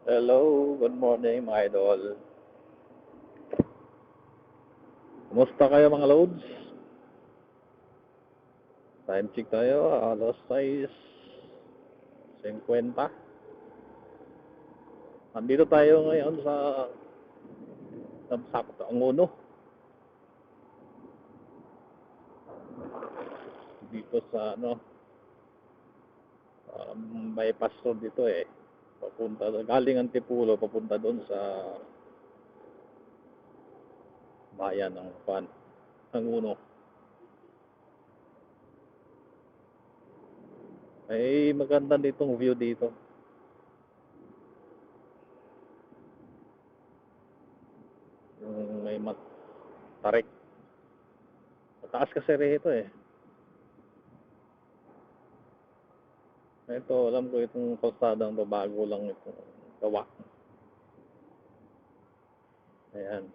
Hello, good morning mga idol. Kumusta kayo mga loads? Time check tayo, alas 6:50. Nandito tayo ngayon sa sakto ang uno. Dito sa bypass road dito eh. Galing Antipulo, papunta doon sa bayan ng ang uno. Ay maganda ditong view dito. Yung may tarik. Mataas kasi rito eh. Ito, alam ko itong kalsadang to, bago lang itong gawa. Ayan.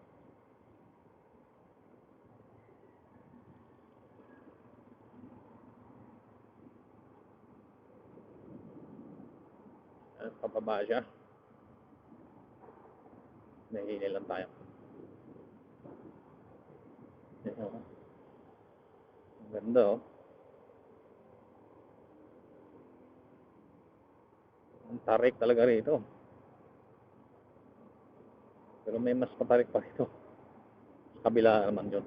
Ayan, pababa siya. Nahihili lang tayo. Ayan. Ang ganda oh. Ang tarik talaga rito. Pero may mas matarik pa rito. Sa kabila naman yun.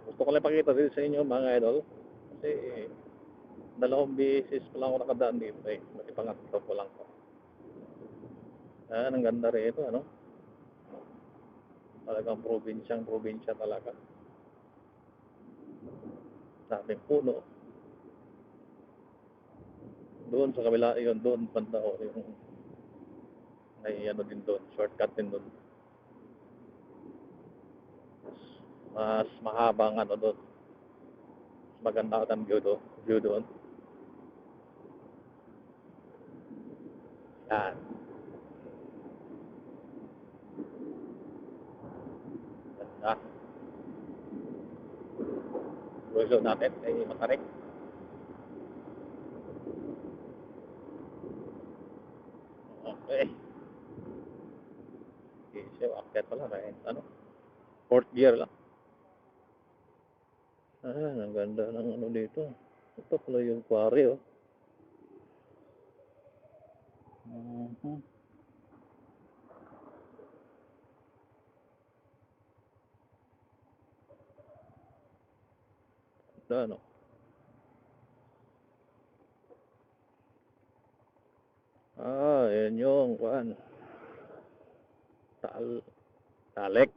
Gusto ko lang pakita din sa inyo mga idol. Kasi dalawang beses pa lang ako nakadaan dito eh. Mati pangatlo ko lang po. Ang ganda rito ano. Talagang probinsya talaga. Daming puno. Doon sa kabila yun, doon banda o yung may ano din doon, shortcut din doon. Mas mahabang ano doon. Mas maganda ang view doon. Yan. Ganda. Gusto natin ay matarik. Okay. Isyo, akyat pala. Ano? Fourth gear lang. Ang ganda ng ano dito. Ito pala yung quarry, oh. Mhm. Ito, ano? Yan yung, Tal Talek.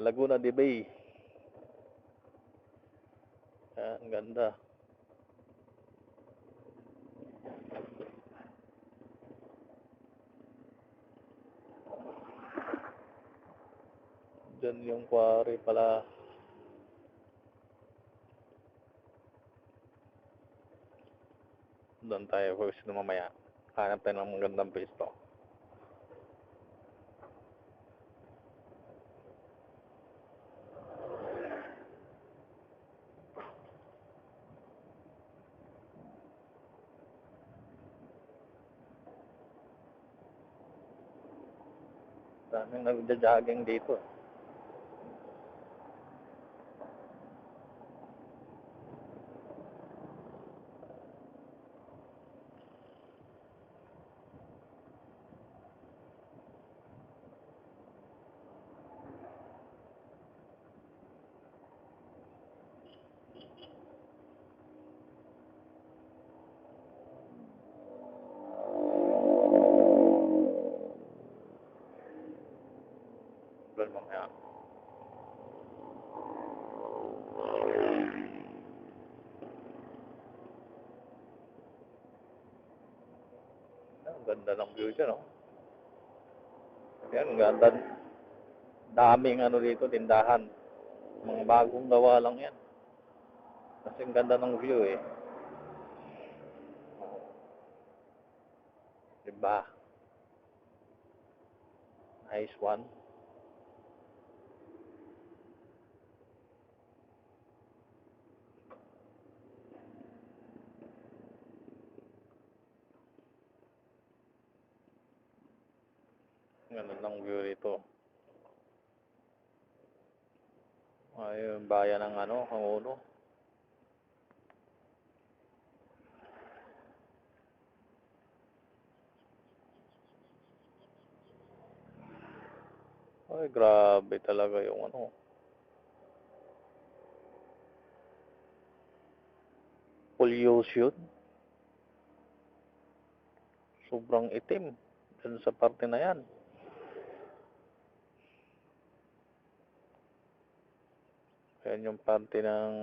Laguna de Bay. Ang ganda. Diyan yung quarry pala. Doon tayo first na mamaya. Hanap tayo ng magandang pwesto. Daming nagja-jogging dito. Doon mamaya. Ang ganda ng view dyan, oh. Yan, ang ganda. Daming ano dito, tindahan. Mga bagong gawa lang yan. Kasi ang ganda ng view eh. Diba? Nice one. Ganun ang view rito. Ayun, bayan ng ano, ang uno. Ay, grabe talaga yung ano. Pollution. Sobrang itim. Dun sa parte na yan. Ayan yung parte ng